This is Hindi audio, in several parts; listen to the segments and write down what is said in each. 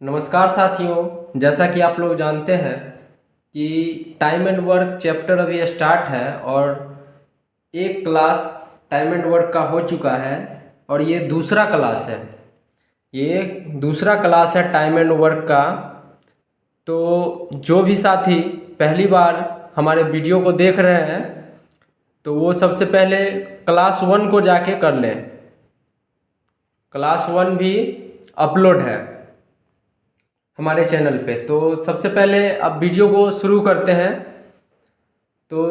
नमस्कार साथियों, जैसा कि आप लोग जानते हैं कि टाइम एंड वर्क चैप्टर अभी स्टार्ट है और एक क्लास टाइम एंड वर्क का हो चुका है और ये दूसरा क्लास है। ये दूसरा क्लास है टाइम एंड वर्क का। तो जो भी साथी पहली बार हमारे वीडियो को देख रहे हैं तो वो सबसे पहले क्लास 1 को जाके कर लें। क्लास 1 भी अपलोड है हमारे चैनल पे। तो सबसे पहले अब वीडियो को शुरू करते हैं। तो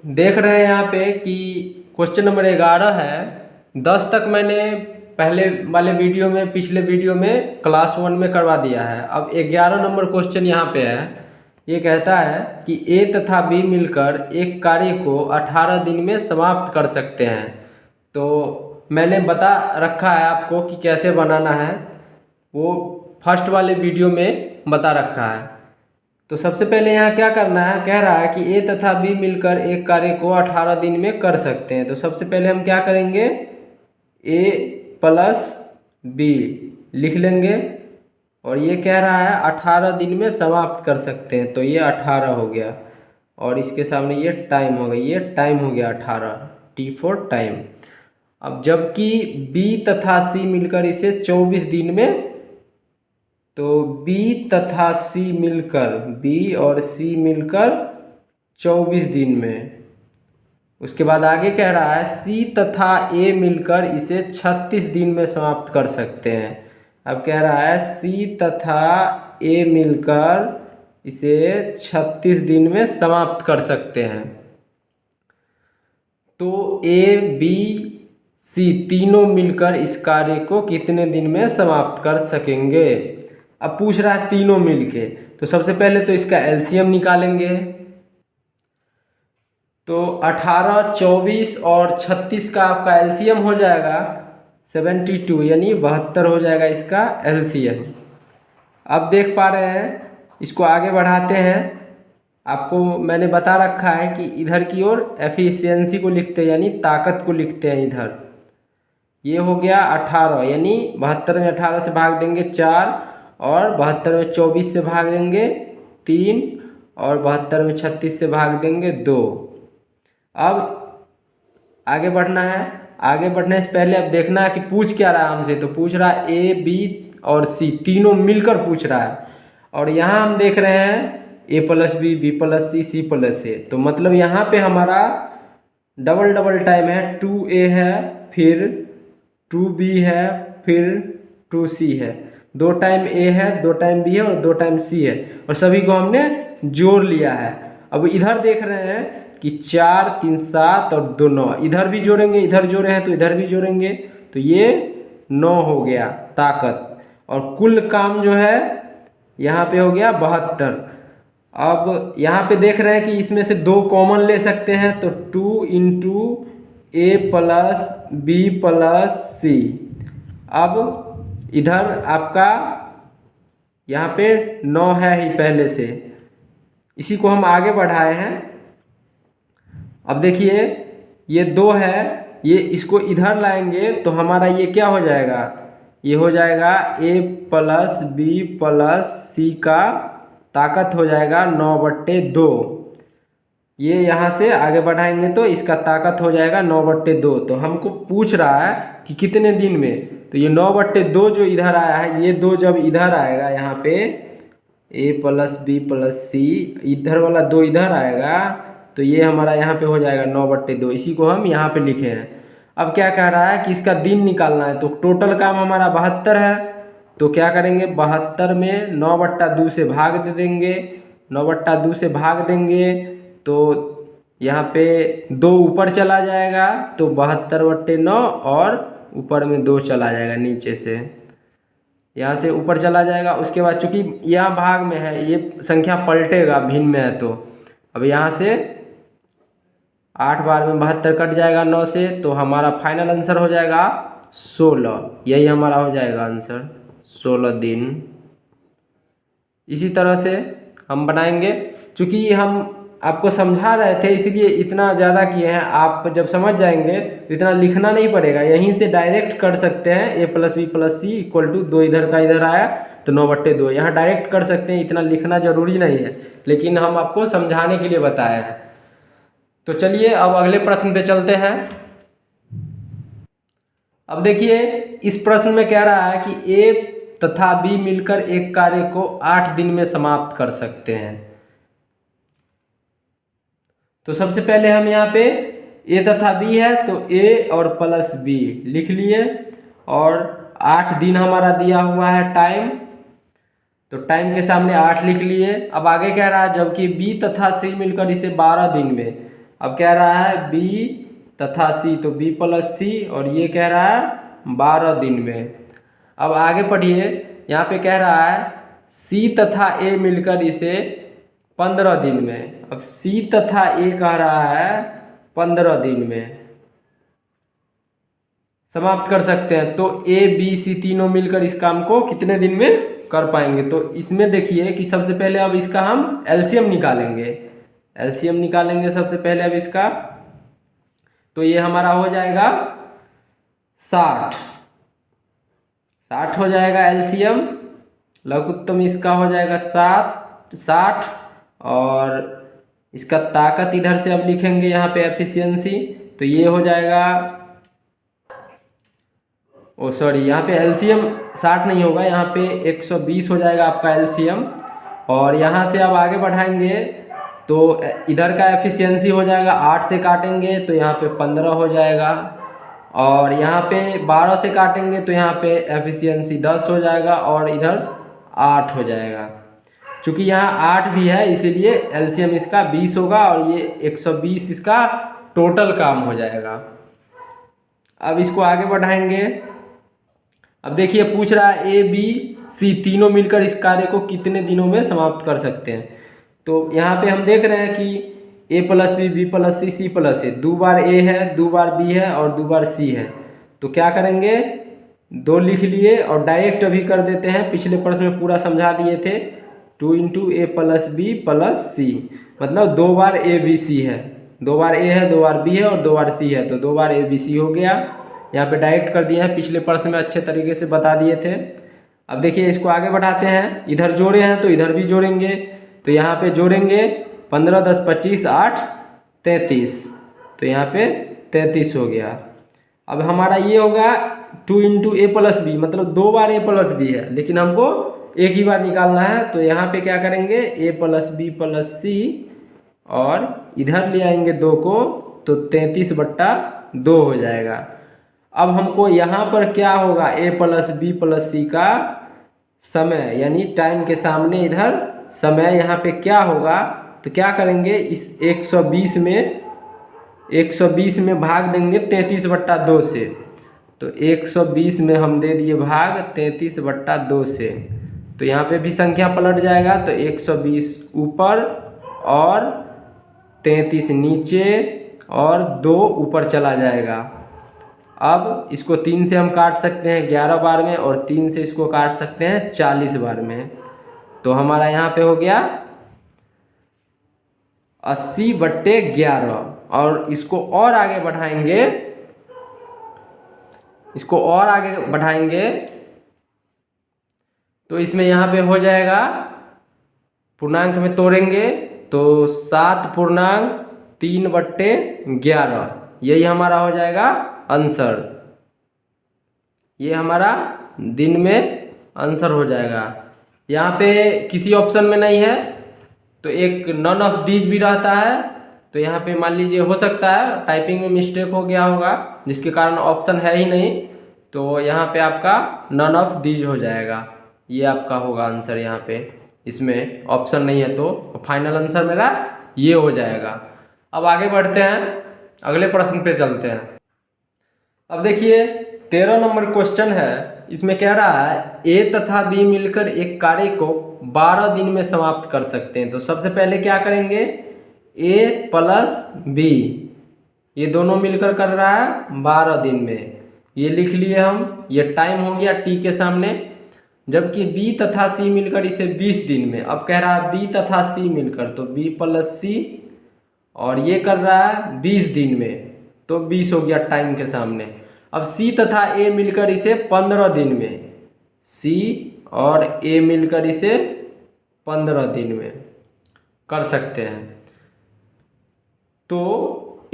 देख रहे हैं यहाँ पे कि क्वेश्चन नंबर 11 है। 10 तक मैंने पहले वाले वीडियो में, पिछले वीडियो में क्लास 1 में करवा दिया है। अब 11 नंबर क्वेश्चन यहाँ पे है। ये कहता है कि ए तथा बी मिलकर एक कार्य को 18 दिन में समाप्त कर सकते हैं। तो मैंने बता रखा है आपको कि कैसे बनाना है, वो फर्स्ट वाले वीडियो में बता रखा है। तो सबसे पहले यहाँ क्या करना है, कह रहा है कि ए तथा बी मिलकर एक कार्य को 18 दिन में कर सकते हैं। तो सबसे पहले हम क्या करेंगे, ए प्लस बी लिख लेंगे और ये कह रहा है 18 दिन में समाप्त कर सकते हैं। तो ये 18 हो गया और इसके सामने ये टाइम हो गया, ये टाइम हो गया 18, टी फॉर टाइम। अब जबकि बी तथा सी मिलकर इसे 24 दिन में, तो बी तथा सी मिलकर, बी और सी मिलकर 24 दिन में। उसके बाद आगे कह रहा है सी तथा ए मिलकर इसे 36 दिन में समाप्त कर सकते हैं। अब कह रहा है सी तथा ए मिलकर इसे 36 दिन में समाप्त कर सकते हैं। तो ए बी सी तीनों मिलकर इस कार्य को कितने दिन में समाप्त कर सकेंगे। अब पूछ रहा है तीनों मिलके, तो सबसे पहले तो इसका एलसीएम निकालेंगे। तो 18, 24 और 36 का आपका एलसीएम हो जाएगा 72, यानी 72 हो जाएगा इसका एलसीएम। अब देख पा रहे हैं, इसको आगे बढ़ाते हैं। आपको मैंने बता रखा है कि इधर की ओर एफिशिएंसी को लिखते हैं, यानी ताकत को लिखते हैं इधर। ये हो गया 18, यानी 72 में 18 से भाग देंगे 4 और 72 में 24 से भाग देंगे 3 और 72 में 36 से भाग देंगे 2। अब आगे बढ़ना है। आगे बढ़ने से पहले अब देखना है कि पूछ क्या रहा है हमसे। तो पूछ रहा है ए बी और सी तीनों मिलकर पूछ रहा है और यहाँ हम देख रहे हैं ए प्लस बी, बी प्लस सी, सी प्लस ए। तो मतलब यहाँ पे हमारा डबल डबल टाइम है। 2A है, फिर 2B है, फिर 2C है। 2 टाइम A है, 2 टाइम B है और 2 टाइम C है और सभी को हमने जोड़ लिया है। अब इधर देख रहे हैं कि 4 3 7 और 2 9, इधर भी जोड़ेंगे, इधर जोड़े हैं तो इधर भी जोड़ेंगे, तो ये 9 हो गया ताकत। और कुल काम जो है यहाँ पे हो गया 72। अब यहाँ पे देख रहे हैं कि इसमें से 2 कॉमन ले सकते हैं, तो 2 इंटू ए प्लस बी प्लस सी। अब इधर आपका यहाँ पे 9 है ही पहले से, इसी को हम आगे बढ़ाए हैं। अब देखिए ये 2 है, ये इसको इधर लाएंगे तो हमारा ये क्या हो जाएगा, ये हो जाएगा ए प्लस बी प्लस सी का ताकत हो जाएगा 9/2। ये यहाँ से आगे बढ़ाएंगे तो इसका ताकत हो जाएगा 9/2। तो हमको पूछ रहा है कि कितने दिन में, तो ये 9/2 जो इधर आया है, ये 2 जब इधर आएगा यहाँ पे ए प्लस बी प्लस सी, इधर वाला 2 इधर आएगा तो ये हमारा यहाँ पे हो जाएगा 9/2। इसी को हम यहाँ पे लिखे हैं। अब क्या कह रहा है कि इसका दिन निकालना है। तो टोटल काम हमारा 72 है, तो क्या करेंगे 72 में 9/2 से भाग दे देंगे। 9/2 से भाग देंगे तो यहाँ पे 2 ऊपर चला जाएगा, तो 72/9 और ऊपर में 2 चला जाएगा नीचे से, यहाँ से ऊपर चला जाएगा। उसके बाद चूंकि यहाँ भाग में है, ये संख्या पलटेगा, भिन्न में है, तो अब यहाँ से 8 बार में 72 कट जाएगा 9 से, तो हमारा फाइनल आंसर हो जाएगा 16। यही हमारा हो जाएगा आंसर, 16 दिन। इसी तरह से हम बनाएंगे, चूँकि हम आपको समझा रहे थे इसलिए इतना ज़्यादा किए हैं। आप जब समझ जाएंगे तो इतना लिखना नहीं पड़ेगा, यहीं से डायरेक्ट कर सकते हैं। a plus b plus c equal to 2 इधर का इधर आया तो 9/2, यहाँ डायरेक्ट कर सकते हैं, इतना लिखना जरूरी नहीं है, लेकिन हम आपको समझाने के लिए बताए हैं। तो चलिए अब अगले प्रश्न पे चलते हैं। अब देखिए इस प्रश्न में कह रहा है कि ए तथा बी मिलकर एक कार्य को 8 दिन में समाप्त कर सकते हैं। तो सबसे पहले हम यहाँ पे ए तथा बी है तो ए और प्लस बी लिख लिए, और 8 दिन हमारा दिया हुआ है टाइम, तो टाइम के सामने 8 लिख लिए। अब आगे कह रहा है जबकि बी तथा सी मिलकर इसे 12 दिन में, अब कह रहा है बी तथा सी तो बी प्लस सी, और ये कह रहा है 12 दिन में। अब आगे पढ़िए, यहाँ पे कह रहा है सी तथा ए मिलकर इसे 15 दिन में। अब सी तथा ए कह रहा है 15 दिन में समाप्त कर सकते हैं, तो ए बी सी तीनों मिलकर इस काम को कितने दिन में कर पाएंगे। तो इसमें देखिए कि सबसे पहले अब इसका हम एलसीएम निकालेंगे। एलसीएम निकालेंगे सबसे पहले अब इसका, तो ये हमारा हो जाएगा 60 हो जाएगा एलसीएम। लघुत्तम इसका हो जाएगा 60, और इसका ताकत इधर से अब लिखेंगे यहाँ पे एफिशिएंसी, तो ये हो जाएगा, ओ सॉरी यहाँ पे एलसीएम 60 नहीं होगा, यहाँ पे 120 हो जाएगा आपका एलसीएम। और यहाँ से अब आगे बढ़ाएंगे तो इधर का एफिशिएंसी हो जाएगा, 8 से काटेंगे तो यहाँ पे 15 हो जाएगा, और यहाँ पे 12 से काटेंगे तो यहाँ पे एफिशिएंसी 10 हो जाएगा, और इधर 8 हो जाएगा। चूँकि यहाँ 8 भी है इसीलिए एलसीएम इसका 20 होगा, और ये 120 इसका टोटल काम हो जाएगा। अब इसको आगे बढ़ाएंगे। अब देखिए पूछ रहा है ए बी सी तीनों मिलकर इस कार्य को कितने दिनों में समाप्त कर सकते हैं। तो यहाँ पे हम देख रहे हैं कि ए प्लस बी बी प्लस सी सी प्लस ए, 2 बार ए है 2 बार बी है और 2 बार सी है, तो क्या करेंगे 2 लिख लिए और डायरेक्ट अभी कर देते हैं। पिछले प्रश्न में पूरा समझा दिए थे, 2 इंटू ए प्लस बी प्लस सी, मतलब 2 बार ए बी सी है, 2 बार ए है 2 बार बी है और 2 बार सी है, तो 2 बार ए बी सी हो गया। यहाँ पे डायरेक्ट कर दिए हैं, पिछले प्रश्न में अच्छे तरीके से बता दिए थे। अब देखिए इसको आगे बढ़ाते हैं, इधर जोड़े हैं तो इधर भी जोड़ेंगे, तो यहाँ पे जोड़ेंगे 15 10 25 8 33, तो यहाँ पे 33 हो गया। अब हमारा ये होगा 2 इंटू ए प्लस बी, मतलब 2 बार ए प्लस बी है लेकिन हमको एक ही बार निकालना है, तो यहाँ पे क्या करेंगे ए प्लस बी प्लस सी, और इधर ले आएंगे 2 को, तो 33/2 हो जाएगा। अब हमको यहाँ पर क्या होगा ए प्लस बी प्लस सी का समय, यानी टाइम के सामने इधर समय यहाँ पे क्या होगा, तो क्या करेंगे इस 120 में भाग देंगे 33/2 से, तो 120 में हम दे दिए भाग 33/2 से, तो यहाँ पे भी संख्या पलट जाएगा, तो 120 ऊपर और 33 नीचे और 2 ऊपर चला जाएगा। अब इसको 3 से हम काट सकते हैं 11 बार में, और 3 से इसको काट सकते हैं 40 बार में, तो हमारा यहाँ पे हो गया 80/11। और इसको और आगे बढ़ाएंगे, तो इसमें यहाँ पे हो जाएगा, पूर्णांक में तोड़ेंगे तो 7.3/11, यही हमारा हो जाएगा आंसर। ये हमारा दिन में आंसर हो जाएगा। यहाँ पे किसी ऑप्शन में नहीं है, तो एक नॉन ऑफ दीज भी रहता है, तो यहाँ पे मान लीजिए हो सकता है टाइपिंग में मिस्टेक हो गया होगा जिसके कारण ऑप्शन है ही नहीं, तो यहाँ पे आपका नॉन ऑफ दीज हो जाएगा, ये आपका होगा आंसर। यहाँ पे इसमें ऑप्शन नहीं है तो फाइनल आंसर मेरा ये हो जाएगा। अब आगे बढ़ते हैं, अगले प्रश्न पे चलते हैं। अब देखिए 13 नंबर क्वेश्चन है, इसमें कह रहा है ए तथा बी मिलकर एक कार्य को 12 दिन में समाप्त कर सकते हैं। तो सबसे पहले क्या करेंगे, ए प्लस बी ये दोनों मिलकर कर रहा है 12 दिन में, ये लिख लिए हम, ये टाइम हो गया टी के सामने। जबकि बी तथा सी मिलकर इसे 20 दिन में, अब कह रहा है बी तथा सी मिलकर, तो बी प्लस सी और ये कर रहा है 20 दिन में, तो 20 हो गया टाइम के सामने। अब सी तथा ए मिलकर इसे 15 दिन में, सी और ए मिलकर इसे 15 दिन में कर सकते हैं। तो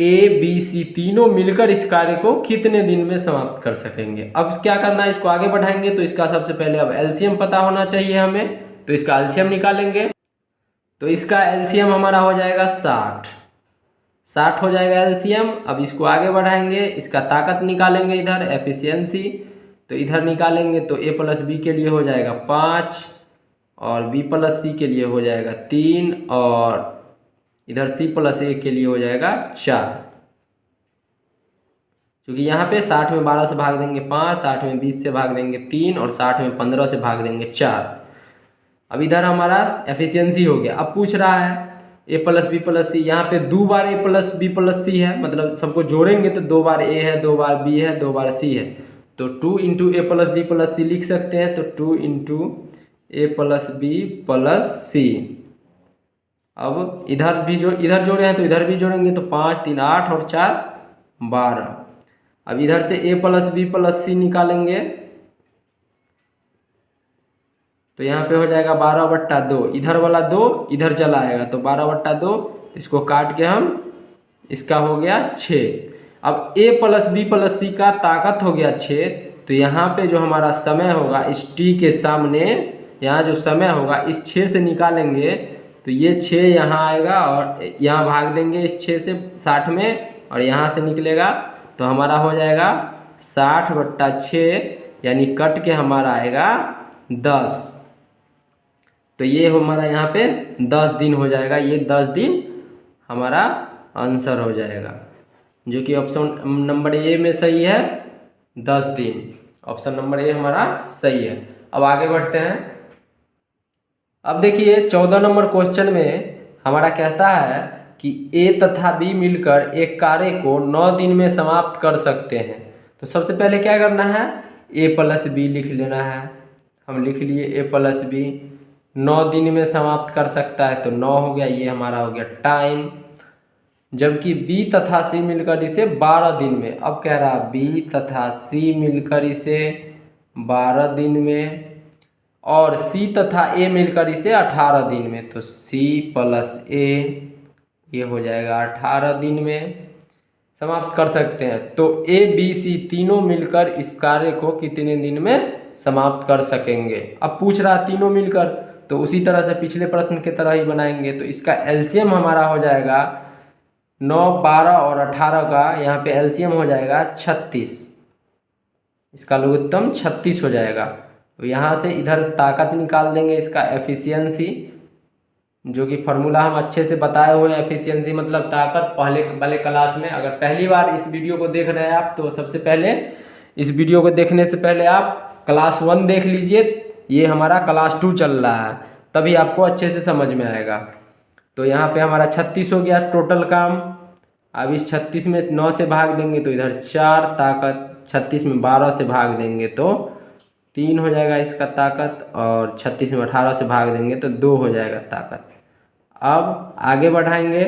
ए बी सी तीनों मिलकर इस कार्य को कितने दिन में समाप्त कर सकेंगे। अब क्या करना है, इसको आगे बढ़ाएंगे तो इसका सबसे पहले अब एलसीएम पता होना चाहिए हमें, तो इसका एलसीएम निकालेंगे। तो इसका एलसीएम हमारा हो जाएगा 60 हो जाएगा एलसीएम। अब इसको आगे बढ़ाएंगे, इसका ताकत निकालेंगे, इधर एफिशिएंसी, तो इधर निकालेंगे तो ए प्लस बी के लिए हो जाएगा 5 और बी प्लस सी के लिए हो जाएगा 3 और इधर सी प्लस ए के लिए हो जाएगा 4। क्योंकि यहाँ पे 60 में 12 से भाग देंगे 5, 60 में 20 से भाग देंगे 3 और 60 में 15 से भाग देंगे 4। अब इधर हमारा एफिशिएंसी हो गया। अब पूछ रहा है ए प्लस बी प्लस सी, यहाँ पे 2 बार ए प्लस बी प्लस सी है, मतलब सबको जोड़ेंगे तो 2 बार ए है, 2 बार बी है, 2 बार सी है, तो 2 इंटू ए प्लस बी प्लस सी लिख सकते हैं। तो 2 इंटू ए प्लस बी प्लस सी। अब इधर भी इधर जोड़े हैं तो इधर भी जोड़ेंगे तो 5 3 8 और 4 12। अब इधर से ए प्लस बी प्लस सी निकालेंगे तो यहाँ पे हो जाएगा 12/2, इधर वाला 2 इधर चला आएगा तो 12/2, तो इसको काट के हम, इसका हो गया 6। अब a प्लस बी प्लस सी का ताकत हो गया 6, तो यहाँ पे जो हमारा समय होगा इस t के सामने, यहाँ जो समय होगा इस 6 से निकालेंगे तो ये 6 यहाँ आएगा और यहाँ भाग देंगे इस 6 से 60 में और यहाँ से निकलेगा तो हमारा हो जाएगा 60/6, यानी कट के हमारा आएगा 10। तो ये हमारा यहाँ पे 10 दिन हो जाएगा, ये 10 दिन हमारा आंसर हो जाएगा, जो कि ऑप्शन नंबर ए में सही है, 10 दिन। ऑप्शन नंबर ए हमारा सही है। अब आगे बढ़ते हैं। अब देखिए 14 नंबर क्वेश्चन में हमारा कहता है कि ए तथा बी मिलकर एक कार्य को 9 दिन में समाप्त कर सकते हैं। तो सबसे पहले क्या करना है, ए प्लस बी लिख लेना है। हम लिख लिए ए प्लस बी 9 दिन में समाप्त कर सकता है, तो 9 हो गया, ये हमारा हो गया टाइम। जबकि बी तथा सी मिलकर इसे 12 दिन में, अब कह रहा बी तथा सी मिलकर इसे 12 दिन में और सी तथा ए मिलकर इसे 18 दिन में, तो सी प्लस ए ये हो जाएगा 18 दिन में समाप्त कर सकते हैं। तो ए बी सी तीनों मिलकर इस कार्य को कितने दिन में समाप्त कर सकेंगे। अब पूछ रहा तीनों मिलकर, तो उसी तरह से पिछले प्रश्न की तरह ही बनाएंगे। तो इसका एलसीएम हमारा हो जाएगा 9, 12 और 18 का, यहाँ पे एलसीएम हो जाएगा 36, इसका लघुत्तम 36 हो जाएगा। तो यहाँ से इधर ताकत निकाल देंगे, इसका एफिशिएंसी, जो कि फार्मूला हम अच्छे से बताए हुए हैं। एफिशिएंसी मतलब ताकत, पहले वाले क्लास में, अगर पहली बार इस वीडियो को देख रहे हैं आप, तो सबसे पहले इस वीडियो को देखने से पहले आप क्लास 1 देख लीजिए, ये हमारा क्लास 2 चल रहा है, तभी आपको अच्छे से समझ में आएगा। तो यहाँ पे हमारा 36 हो गया टोटल काम। अब इस 36 में 9 से भाग देंगे तो इधर 4 ताकत, 36 में 12 से भाग देंगे तो 3 हो जाएगा इसका ताकत, और 36 में 18 से भाग देंगे तो 2 हो जाएगा ताकत। अब आगे बढ़ाएंगे।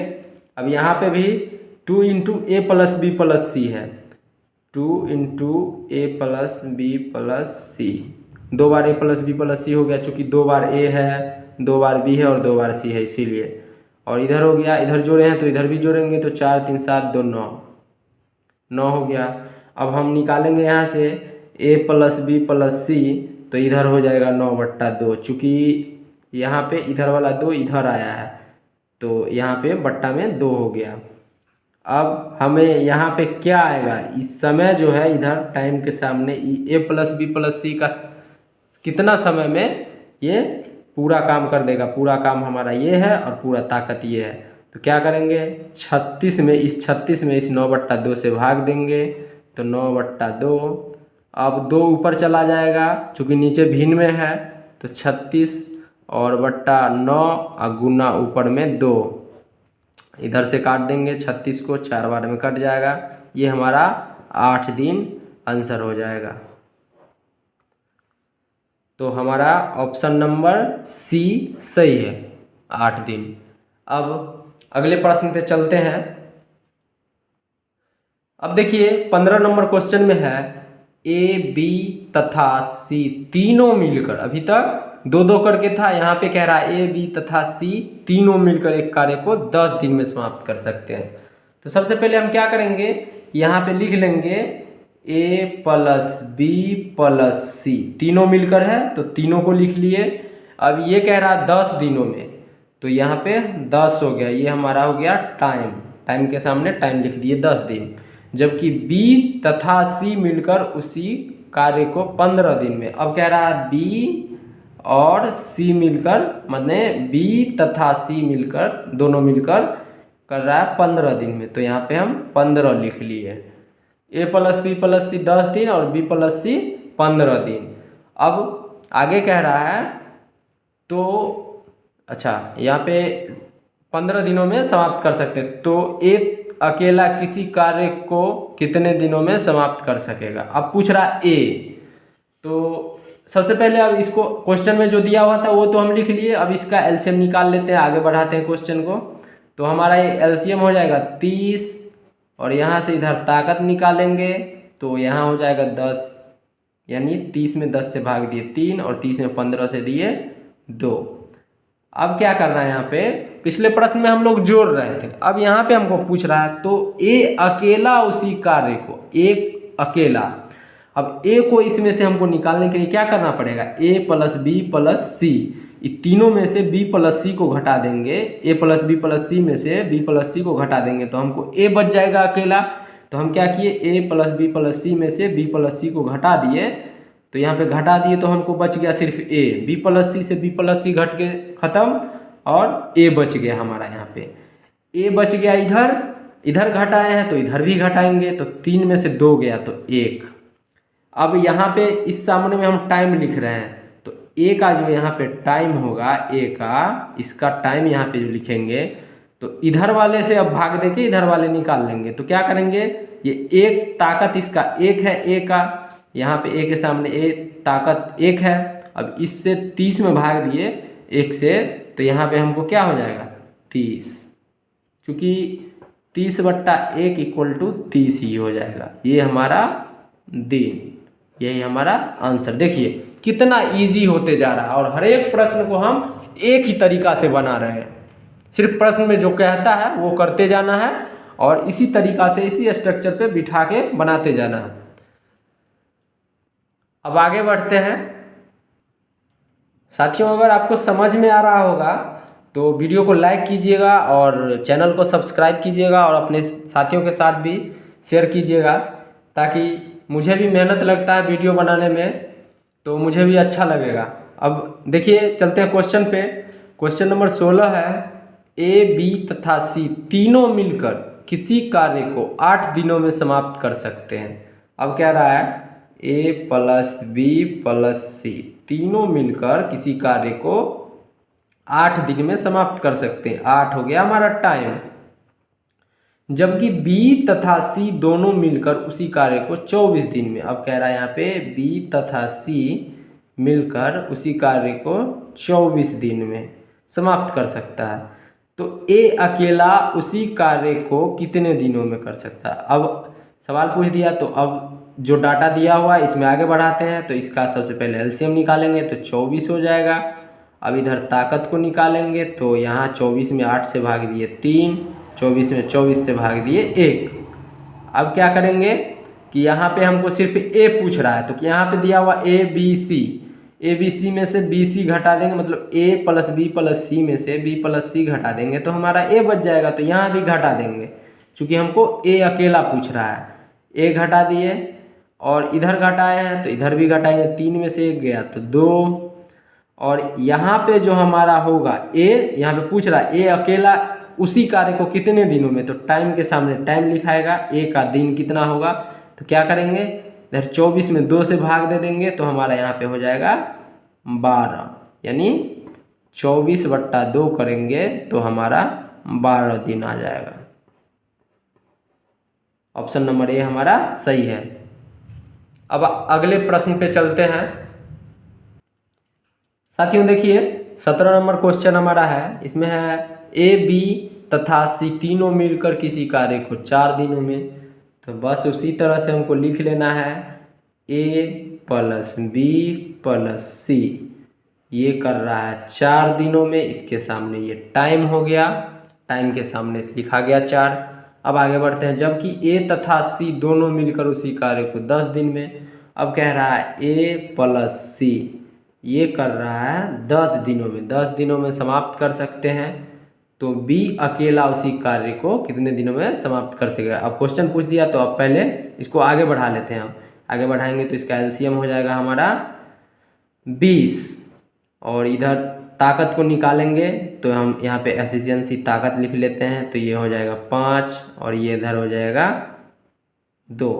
अब यहाँ पे भी 2 इंटू ए प्लस बी प्लस सी है, 2 इंटू ए प्लस बी प्लस सी, 2 बार ए प्लस बी प्लस सी हो गया, चूँकि 2 बार ए है, 2 बार बी है और 2 बार सी है, इसीलिए। और इधर हो गया, इधर जोड़े हैं तो इधर भी जोड़ेंगे तो 4 3 7 2 9 हो गया। अब हम निकालेंगे यहाँ से ए प्लस बी प्लस सी, तो इधर हो जाएगा 9/2, चूँकि यहाँ पे इधर वाला 2 इधर आया है तो यहाँ पे बट्टा में 2 हो गया। अब हमें यहाँ पे क्या आएगा, इस समय जो है इधर टाइम के सामने ए प्लस बी प्लस सी का कितना समय में ये पूरा काम कर देगा। पूरा काम हमारा ये है और पूरा ताकत ये है, तो क्या करेंगे 36 में इस 9/2 से भाग देंगे तो 9/2। अब 2 ऊपर चला जाएगा, चूँकि नीचे भिन्न में है, तो 36 और बट्टा 9 और गुना ऊपर में 2, इधर से काट देंगे 36 को, 4 बार में कट जाएगा, ये हमारा 8 दिन आंसर हो जाएगा। तो हमारा ऑप्शन नंबर सी सही है, 8 दिन। अब अगले प्रश्न पे चलते हैं। अब देखिए 15 नंबर क्वेश्चन में है ए बी तथा सी तीनों मिलकर, अभी तक दो दो करके था, यहाँ पे कह रहा है ए बी तथा सी तीनों मिलकर एक कार्य को 10 दिन में समाप्त कर सकते हैं। तो सबसे पहले हम क्या करेंगे, यहाँ पे लिख लेंगे ए प्लस बी प्लस सी, तीनों मिलकर है तो तीनों को लिख लिए। अब ये कह रहा है 10 दिनों में, तो यहाँ पे 10 हो गया, ये हमारा हो गया टाइम, टाइम के सामने टाइम लिख दिए 10 दिन। जबकि बी तथा सी मिलकर उसी कार्य को 15 दिन में। अब कह रहा है बी और सी मिलकर, मतलब बी तथा सी मिलकर, दोनों मिलकर कर रहा है 15 दिन में, तो यहाँ पे हम 15 लिख लिए। ए प्लस बी प्लस सी 10 दिन और बी प्लस सी 15 दिन। अब आगे कह रहा है तो अच्छा, यहाँ पे 15 दिनों में समाप्त कर सकते, तो एक अकेला किसी कार्य को कितने दिनों में समाप्त कर सकेगा। अब पूछ रहा ए, तो सबसे पहले अब इसको क्वेश्चन में जो दिया हुआ था वो तो हम लिख लिए। अब इसका एलसीएम निकाल लेते हैं, आगे बढ़ाते हैं क्वेश्चन को। तो हमारा ये एलसीएम हो जाएगा 30 और यहाँ से इधर ताकत निकालेंगे तो यहाँ हो जाएगा 10, यानी 30 में 10 से भाग दिए 3 और 30 में 15 से दिए 2। अब क्या करना है, यहाँ पे पिछले प्रश्न में हम लोग जोड़ रहे थे, अब यहाँ पे हमको पूछ रहा है तो ए अकेला उसी कार्य को, एक अकेला, अब ए को इसमें से हमको निकालने के लिए क्या करना पड़ेगा, ए प्लस बी प्लस सी, तीनों में से बी प्लस सी को घटा देंगे, ए प्लस बी प्लस सी में से बी प्लस सी को घटा देंगे तो हमको ए बच जाएगा अकेला। तो हम क्या किए, ए प्लस बी प्लस सी में से बी प्लस सी को घटा दिए, तो यहाँ पे घटा दिए तो हमको बच गया सिर्फ ए, बी प्लस सी से बी प्लस सी घट के खत्म और ए बच गया हमारा। यहाँ पे ए बच गया, इधर इधर घटाए हैं तो इधर भी घटाएंगे, तो 3 में से 2 गया तो 1। अब यहाँ पे इस सामने में हम टाइम लिख रहे हैं, तो ए का जो यहाँ पे टाइम होगा, ए का इसका टाइम यहाँ पे जो लिखेंगे तो इधर वाले से अब भाग देके इधर वाले निकाल लेंगे। तो क्या करेंगे, ये एक ताकत इसका 1 है, ए का यहाँ पे ए के सामने ए ताकत 1 है। अब इससे 30 में भाग दिए 1 से, तो यहाँ पे हमको क्या हो जाएगा 30, चूँकि 30/1 = 30 ही हो जाएगा। ये हमारा दिन, यही हमारा आंसर। देखिए कितना इजी होते जा रहा है और हर एक प्रश्न को हम एक ही तरीका से बना रहे हैं। सिर्फ प्रश्न में जो कहता है वो करते जाना है और इसी तरीका से इसी स्ट्रक्चर पे बिठा के बनाते जाना है। अब आगे बढ़ते हैं साथियों, अगर आपको समझ में आ रहा होगा तो वीडियो को लाइक कीजिएगा और चैनल को सब्सक्राइब कीजिएगा और अपने साथियों के साथ भी शेयर कीजिएगा, ताकि मुझे भी मेहनत लगता है वीडियो बनाने में तो मुझे भी अच्छा लगेगा। अब देखिए चलते हैं क्वेश्चन पे। क्वेश्चन नंबर 16 है, ए बी तथा सी तीनों मिलकर किसी कार्य को 8 दिनों में समाप्त कर सकते हैं। अब कह रहा है ए प्लस बी प्लस सी तीनों मिलकर किसी कार्य को 8 दिन में समाप्त कर सकते हैं। 8 हो गया हमारा टाइम। जबकि बी तथा सी दोनों मिलकर उसी कार्य को 24 दिन में। अब कह रहा है यहाँ पे बी तथा सी मिलकर उसी कार्य को 24 दिन में समाप्त कर सकता है। तो ए अकेला उसी कार्य को कितने दिनों में कर सकता है। अब सवाल पूछ दिया तो अब जो डाटा दिया हुआ है इसमें आगे बढ़ाते हैं। तो इसका सबसे पहले एलसीएम निकालेंगे तो 24 हो जाएगा। अब इधर ताकत को निकालेंगे तो यहाँ 24 में 8 से भाग दिए 3, 24 में 24 से भाग दिए 1। अब क्या करेंगे कि यहाँ पे हमको सिर्फ ए पूछ रहा है, तो यहाँ पे दिया हुआ A B C, A B C में से बी सी घटा देंगे, मतलब ए प्लस बी प्लस सी में से बी प्लस सी घटा देंगे तो हमारा ए बच जाएगा। तो यहाँ भी घटा देंगे क्योंकि हमको ए अकेला पूछ रहा है। ए घटा दिए और इधर घटाए हैं तो इधर भी घटाएंगे, 3 में से 1 गया तो 2। और यहाँ पे जो हमारा होगा ए, यहाँ पे पूछ रहा है ए अकेला उसी कार्य को कितने दिनों में, तो टाइम के सामने टाइम लिखाएगा, ए का दिन कितना होगा। तो क्या करेंगे, इधर 24 में 2 से भाग दे देंगे तो हमारा यहाँ पे हो जाएगा 12, यानी 24/2 करेंगे तो हमारा 12 दिन आ जाएगा। ऑप्शन नंबर ए हमारा सही है। अब अगले प्रश्न पे चलते हैं साथियों। देखिए 17 नंबर क्वेश्चन हमारा है, इसमें है ए बी तथा सी तीनों मिलकर किसी कार्य को 4 दिनों में, तो बस उसी तरह से हमको लिख लेना है ए प्लस बी प्लस सी, ये कर रहा है 4 दिनों में, इसके सामने ये टाइम हो गया, टाइम के सामने लिखा गया 4। अब आगे बढ़ते हैं, जबकि ए तथा सी दोनों मिलकर उसी कार्य को 10 दिन में, अब कह रहा है ए प्लस सी ये कर रहा है 10 दिनों में, 10 दिनों में समाप्त कर सकते हैं, तो बी अकेला उसी कार्य को कितने दिनों में समाप्त कर सकेगा। अब क्वेश्चन पूछ दिया तो अब पहले इसको आगे बढ़ा लेते हैं। हम आगे बढ़ाएंगे तो इसका एलसीएम हो जाएगा हमारा 20, और इधर ताकत को निकालेंगे तो हम यहाँ पे एफिशिएंसी ताकत लिख लेते हैं, तो ये हो जाएगा 5 और ये इधर हो जाएगा 2,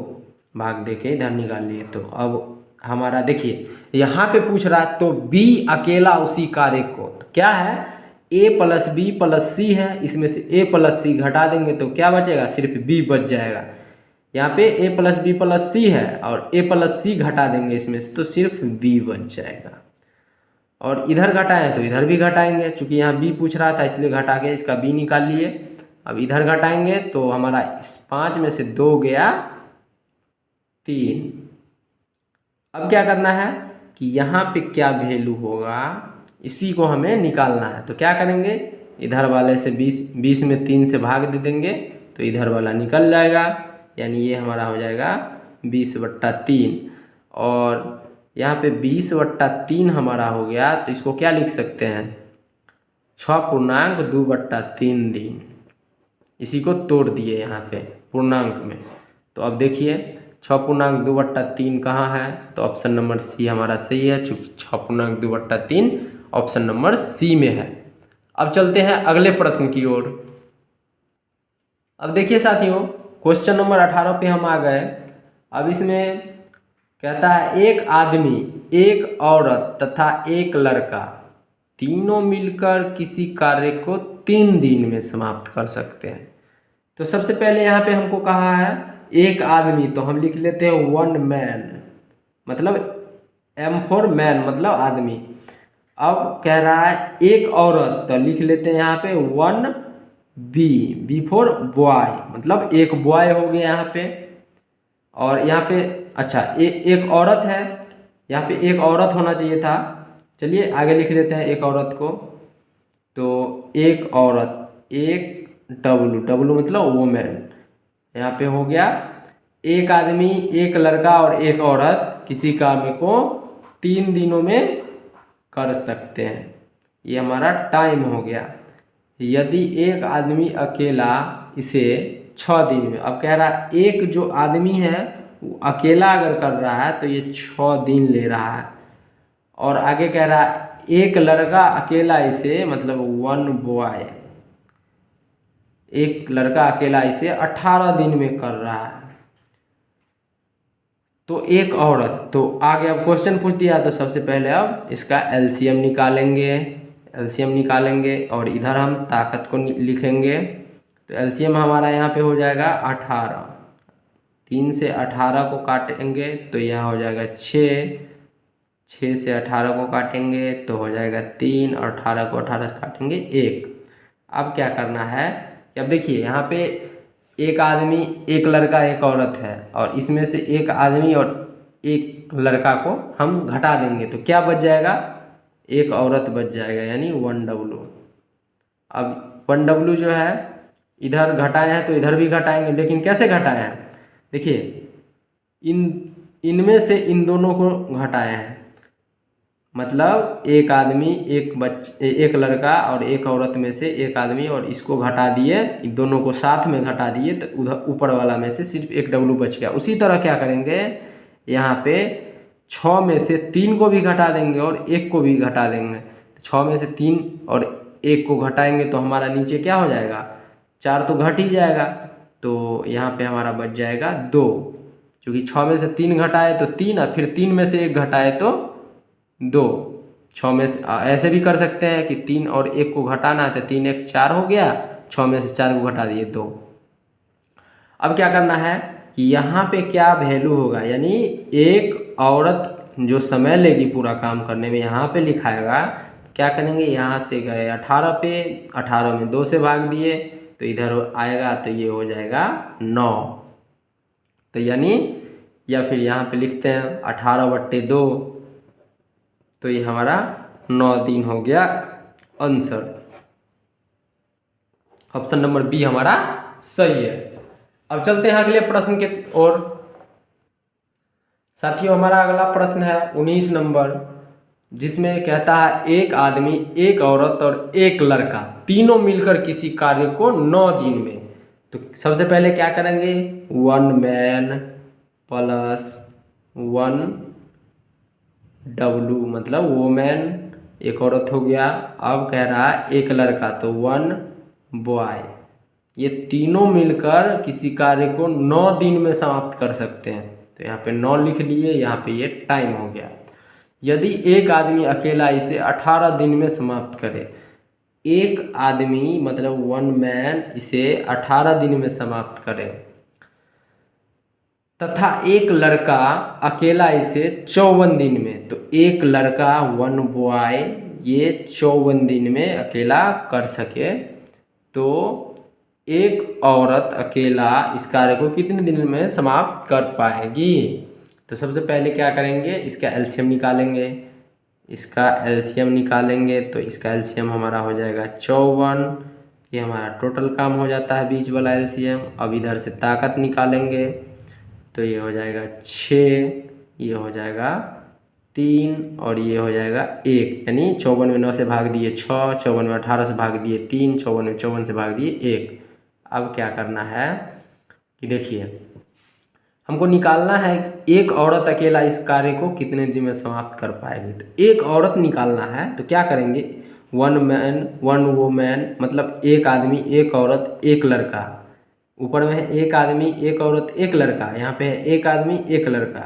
भाग दे के इधर निकाल लिए। तो अब हमारा देखिए यहाँ पे पूछ रहा है तो बी अकेला उसी कार्य को, तो क्या है ए प्लस बी प्लस सी है, इसमें से ए प्लस सी घटा देंगे तो क्या बचेगा, सिर्फ बी बच जाएगा। यहाँ पे ए प्लस बी प्लस सी है और ए प्लस सी घटा देंगे इसमें से तो सिर्फ बी बच जाएगा। और इधर घटाएं तो इधर भी घटाएंगे, चूंकि यहाँ बी पूछ रहा था इसलिए घटा के इसका बी निकाल लिए। अब इधर घटाएंगे तो हमारा इस 5 में से 2 गया 3। अब क्या करना है कि यहाँ पे क्या वैल्यू होगा इसी को हमें निकालना है, तो क्या करेंगे इधर वाले से 20 में 3 से भाग दे देंगे तो इधर वाला निकल जाएगा, यानी ये हमारा हो जाएगा 20/3। और यहाँ पे 20/3 हमारा हो गया, तो इसको क्या लिख सकते हैं 6.2/3 दिन, इसी को तोड़ दिए यहाँ पे पूर्णांक में। तो अब देखिए 6.2/3 कहाँ है, तो ऑप्शन नंबर सी हमारा सही है, चूँकि 6.2/3 ऑप्शन नंबर सी में है। अब चलते हैं अगले प्रश्न की ओर। अब देखिए साथियों क्वेश्चन नंबर 18 पे हम आ गए। अब इसमें कहता है एक आदमी, एक औरत तथा एक लड़का तीनों मिलकर किसी कार्य को 3 दिन में समाप्त कर सकते हैं। तो सबसे पहले यहाँ पे हमको कहा है एक आदमी, तो हम लिख लेते हैं 1 मैन, मतलब M फॉर मैन मतलब आदमी। अब कह रहा है एक औरत, तो लिख लेते हैं यहाँ पे 1 बी फॉर बॉय, मतलब एक बॉय हो गया यहाँ पे। और यहाँ पे अच्छा एक औरत है, यहाँ पे एक औरत होना चाहिए था, चलिए आगे लिख लेते हैं एक औरत को। तो एक औरत, एक डब्लू मतलब वुमेन, यहाँ पे हो गया एक आदमी, एक लड़का और एक औरत किसी काम को 3 दिनों में कर सकते हैं, ये हमारा टाइम हो गया। यदि एक आदमी अकेला इसे 6 दिन में, अब कह रहा है एक जो आदमी है वो अकेला अगर कर रहा है तो ये 6 दिन ले रहा है। और आगे कह रहा है एक लड़का अकेला इसे, मतलब 1 बॉय, एक लड़का अकेला इसे 18 दिन में कर रहा है। तो एक औरत, तो आगे अब क्वेश्चन पूछ दिया तो सबसे पहले अब इसका एलसीएम निकालेंगे और इधर हम ताकत को लिखेंगे। तो एलसीएम हमारा यहाँ पे हो जाएगा 18, 3 से 18 को काटेंगे तो यहाँ हो जाएगा 6, 6 से 18 को काटेंगे तो हो जाएगा 3 और 18 को 18 से काटेंगे 1। अब क्या करना है, अब देखिए यहाँ पे एक आदमी, एक लड़का, एक औरत है और इसमें से एक आदमी और एक लड़का को हम घटा देंगे तो क्या बच जाएगा, एक औरत बच जाएगा, यानी 1 डब्लू। अब 1 डब्लू जो है इधर घटाए हैं तो इधर भी घटाएंगे, लेकिन कैसे घटाए हैं देखिए इनमें से इन दोनों को घटाए हैं, मतलब एक आदमी, एक लड़का और एक औरत में से एक आदमी और इसको घटा दिए, इन दोनों को साथ में घटा दिए तो उधर ऊपर वाला में से सिर्फ 1 डब्लू बच गया। उसी तरह क्या करेंगे यहाँ पे 6 में से 3 को भी घटा देंगे और 1 को भी घटा देंगे। 6 में से 3 और 1 को घटाएंगे तो हमारा नीचे क्या हो जाएगा, 4 तो घट ही जाएगा, तो यहाँ पे हमारा बच जाएगा 2, क्योंकि 6 में से 3 घटाए तो 3 और फिर 3 में से 1 घटाए तो 2। 6 में से ऐसे भी कर सकते हैं कि 3 और 1 को घटाना है तो 3 1 4 हो गया, 6 में से 4 को घटा दिए 2। अब क्या करना है कि यहाँ पे क्या वैल्यू होगा, यानी एक औरत जो समय लेगी पूरा काम करने में यहाँ पे लिखाएगा। क्या करेंगे, यहाँ से गए 18 पे, 18 में 2 से भाग दिए तो इधर आएगा तो ये हो जाएगा 9। तो यानी या फिर यहाँ पे लिखते हैं 18/2, तो ये हमारा 9 दिन हो गया आंसर। ऑप्शन नंबर बी हमारा सही है। अब चलते हैं अगले प्रश्न के ओर। साथियों, हमारा अगला प्रश्न है 19 नंबर, जिसमें कहता है एक आदमी, एक औरत और एक लड़का तीनों मिलकर किसी कार्य को 9 दिन में। तो सबसे पहले क्या करेंगे, 1 मैन प्लस 1 W मतलब वोमेन, एक औरत हो गया। अब कह रहा है एक लड़का, तो 1 बॉय। ये तीनों मिलकर किसी कार्य को 9 दिन में समाप्त कर सकते हैं। तो यहाँ पे 9 लिख लिए, यहाँ पे ये टाइम हो गया। यदि एक आदमी अकेला इसे 18 दिन में समाप्त करे, एक आदमी मतलब 1 मैन इसे 18 दिन में समाप्त करे, तथा एक लड़का अकेला इसे 54 दिन में, तो एक लड़का 1 बॉय ये 54 दिन में अकेला कर सके, तो एक औरत अकेला इस कार्य को कितने दिन में समाप्त कर पाएगी। तो सबसे पहले क्या करेंगे, इसका एलसीएम निकालेंगे। इसका एलसीएम निकालेंगे तो इसका एलसीएम हमारा हो जाएगा 54। ये हमारा टोटल काम हो जाता है बीच वाला एलसीएम। अब इधर से ताकत निकालेंगे तो ये हो जाएगा 6, ये हो जाएगा 3 और ये हो जाएगा 1। यानी 54 में 9 से भाग दिए 6, 54 में 18 से भाग दिए 3, 54 में 54 से भाग दिए 1। अब क्या करना है कि देखिए, हमको निकालना है एक औरत अकेला इस कार्य को कितने दिन में समाप्त कर पाएगी। तो एक औरत निकालना है तो क्या करेंगे, 1 मैन 1 वोमैन मतलब एक आदमी, एक औरत, एक लड़का। ऊपर में है एक आदमी, एक औरत, एक लड़का, यहाँ पे है एक आदमी, एक लड़का।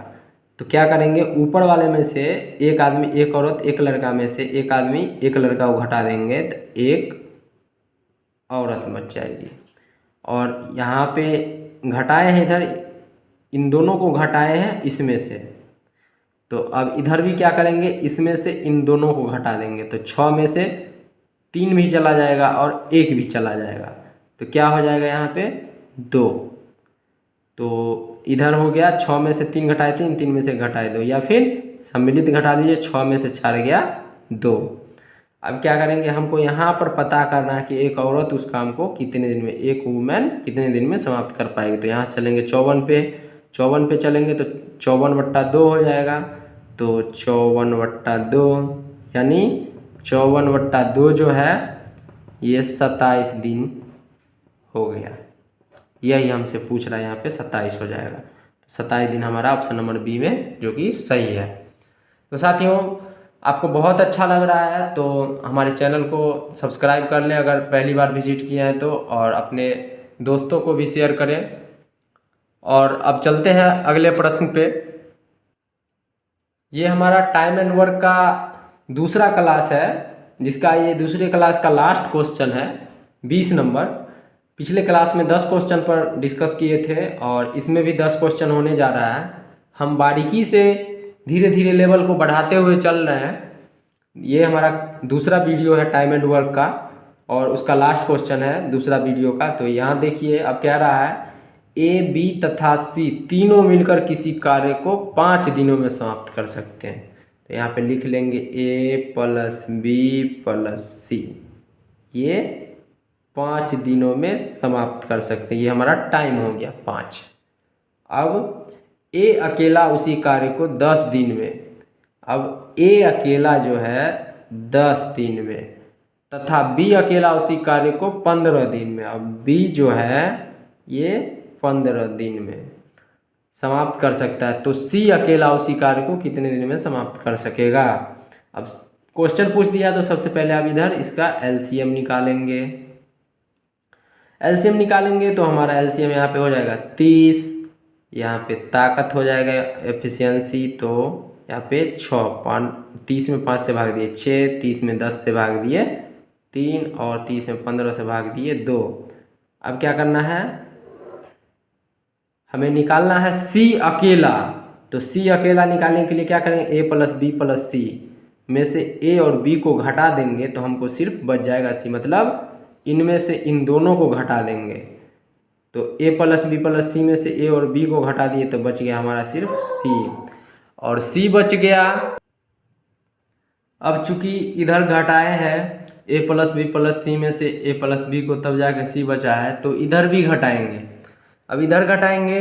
तो क्या करेंगे, ऊपर वाले में से एक आदमी, एक औरत, एक लड़का में से एक आदमी, एक लड़का को घटा देंगे तो एक औरत बच जाएगी। और यहाँ पे घटाए हैं, इधर इन दोनों को घटाए हैं इसमें से, तो अब इधर भी क्या करेंगे, इसमें से इन दोनों को घटा देंगे। तो 6 में से 3 भी चला जाएगा और 1 भी चला जाएगा, तो क्या हो जाएगा यहाँ पे 2। तो इधर हो गया 6 में से 3 घटाए 3, 3 में से घटाए 2, या फिर सम्मिलित घटा लीजिए, 6 में से 4 गया 2। अब क्या करेंगे, हमको यहाँ पर पता करना है कि एक औरत उस काम को कितने दिन में, एक वुमेन कितने दिन में समाप्त कर पाएगी। तो यहाँ चलेंगे 54 पे, 54 पे चलेंगे तो 54/2 हो जाएगा। तो 54/2 यानी 54/2 जो है ये 27 दिन हो गया। यही हमसे पूछ रहा है, यहाँ पे 27 हो जाएगा। तो 27 दिन हमारा ऑप्शन नंबर बी में जो कि सही है। तो साथियों, आपको बहुत अच्छा लग रहा है तो हमारे चैनल को सब्सक्राइब कर लें अगर पहली बार विजिट किए हैं तो, और अपने दोस्तों को भी शेयर करें। और अब चलते हैं अगले प्रश्न पे। ये हमारा टाइम एंड वर्क का दूसरा क्लास है, जिसका ये दूसरे क्लास का लास्ट क्वेश्चन है, 20 नंबर। पिछले क्लास में 10 क्वेश्चन पर डिस्कस किए थे और इसमें भी 10 क्वेश्चन होने जा रहा है। हम बारीकी से धीरे धीरे लेवल को बढ़ाते हुए चल रहे हैं। ये हमारा दूसरा वीडियो है टाइम एंड वर्क का, और उसका लास्ट क्वेश्चन है दूसरा वीडियो का। तो यहाँ देखिए, अब कह रहा है ए, बी तथा सी तीनों मिलकर किसी कार्य को 5 दिनों में समाप्त कर सकते हैं। तो यहाँ पे लिख लेंगे ए प्लस बी प्लस सी, ये 5 दिनों में समाप्त कर सकते हैं। ये हमारा टाइम हो गया 5। अब ए अकेला उसी कार्य को 10 दिन में, अब ए अकेला जो है 10 दिन में, तथा बी अकेला उसी कार्य को 15 दिन में। अब बी जो है ये 15 दिन में समाप्त कर सकता है। तो सी अकेला उसी कार्य को कितने दिन में समाप्त कर सकेगा। अब क्वेश्चन पूछ दिया तो सबसे पहले आप इधर इसका एलसीएम निकालेंगे। एलसीएम निकालेंगे तो हमारा एलसीएम यहाँ पे हो जाएगा 30, यहाँ पे ताकत हो जाएगा एफिशिएंसी, तो यहाँ पे 6, 30 में 5 से भाग दिए 6, 30 में 10 से भाग दिए 3 और 30 में 15 से भाग दिए 2। अब क्या करना है, हमें निकालना है सी अकेला। तो सी अकेला निकालने के लिए क्या करेंगे, ए प्लस बी प्लस सी में से ए और बी को घटा देंगे तो हमको सिर्फ बच जाएगा सी, मतलब इनमें से इन दोनों को घटा देंगे। तो a प्लस बी प्लस सी में से a और b को घटा दिए तो बच गया हमारा सिर्फ c, और c बच गया। अब चूंकि इधर घटाए हैं a प्लस बी प्लस सी में से a प्लस बी को, तब जाके c बचा है, तो इधर भी घटाएंगे। अब इधर घटाएंगे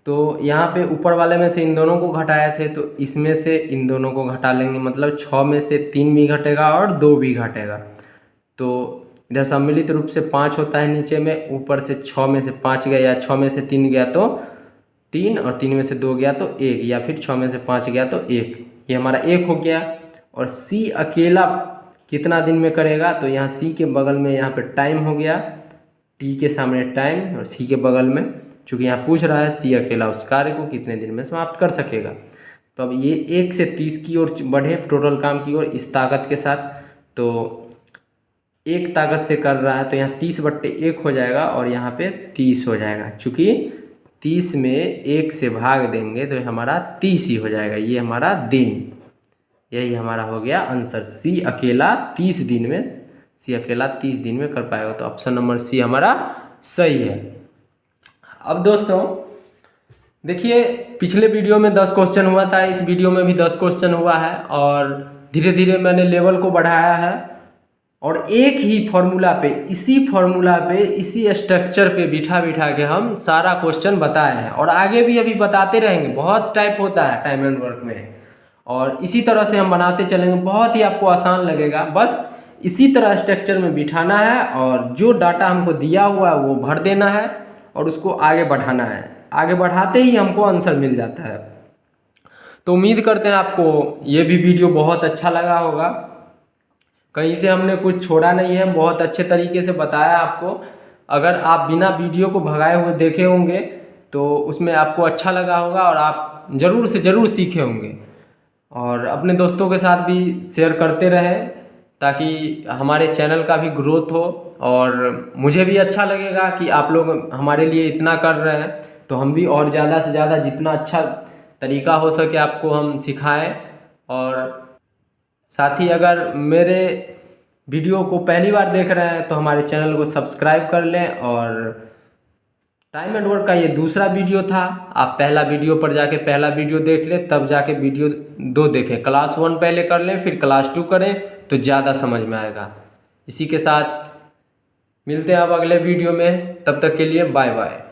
तो यहाँ पे ऊपर वाले में से इन दोनों को घटाए थे, तो इसमें से इन दोनों को घटा लेंगे, मतलब 6 में से 3 भी घटेगा और 2 भी घटेगा। तो इधर सम्मिलित रूप से 5 होता है नीचे में, ऊपर से 6 में से 5 गया या 6 में से 3 गया तो 3, और 3 में से 2 गया तो 1, या फिर 6 में से 5 गया तो 1। ये हमारा 1 हो गया। और c अकेला कितना दिन में करेगा, तो यहाँ c के बगल में यहाँ पे टाइम हो गया, t के सामने टाइम, और c के बगल में, चूँकि यहाँ पूछ रहा है c अकेला उस कार्य को कितने दिन में समाप्त कर सकेगा। तो अब ये 1 से 30 की ओर बढ़े टोटल काम की ओर इस ताकत के साथ। तो 1 ताकत से कर रहा है तो यहाँ 30/1 हो जाएगा और यहाँ पे 30 हो जाएगा। चूँकि 30 में 1 से भाग देंगे तो हमारा 30 ही हो जाएगा। ये हमारा दिन, यही हमारा हो गया आंसर। c अकेला 30 दिन में, c अकेला 30 दिन में कर पाएगा। तो ऑप्शन नंबर सी हमारा सही है। अब दोस्तों देखिए, पिछले वीडियो में 10 क्वेश्चन हुआ था, इस वीडियो में भी 10 क्वेश्चन हुआ है, और धीरे धीरे मैंने लेवल को बढ़ाया है, और एक ही फॉर्मूला पे, इसी फॉर्मूला पे, इसी स्ट्रक्चर पे बिठा बिठा के हम सारा क्वेश्चन बताए हैं, और आगे भी अभी बताते रहेंगे। बहुत टाइप होता है टाइम एंड वर्क में, और इसी तरह से हम बनाते चलेंगे। बहुत ही आपको आसान लगेगा, बस इसी तरह स्ट्रक्चर में बिठाना है, और जो डाटा हमको दिया हुआ है वो भर देना है, और उसको आगे बढ़ाना है। आगे बढ़ाते ही हमको आंसर मिल जाता है। तो उम्मीद करते हैं आपको ये भी वीडियो बहुत अच्छा लगा होगा। कहीं से हमने कुछ छोड़ा नहीं है, बहुत अच्छे तरीके से बताया आपको। अगर आप बिना वीडियो को भगाए हुए देखे होंगे तो उसमें आपको अच्छा लगा होगा, और आप ज़रूर से ज़रूर सीखे होंगे। और अपने दोस्तों के साथ भी शेयर करते रहें, ताकि हमारे चैनल का भी ग्रोथ हो, और मुझे भी अच्छा लगेगा कि आप लोग हमारे लिए इतना कर रहे हैं, तो हम भी और ज़्यादा से ज़्यादा जितना अच्छा तरीका हो सके आपको हम सिखाएं। और साथ ही अगर मेरे वीडियो को पहली बार देख रहे हैं तो हमारे चैनल को सब्सक्राइब कर लें। और टाइम एंड वर्क का ये दूसरा वीडियो था, आप पहला वीडियो पर जाके पहला वीडियो देख लें, तब जाके वीडियो 2 देखें। क्लास 1 पहले कर लें, फिर क्लास 2 करें, तो ज़्यादा समझ में आएगा। इसी के साथ मिलते हैं अब अगले वीडियो में, तब तक के लिए बाय बाय।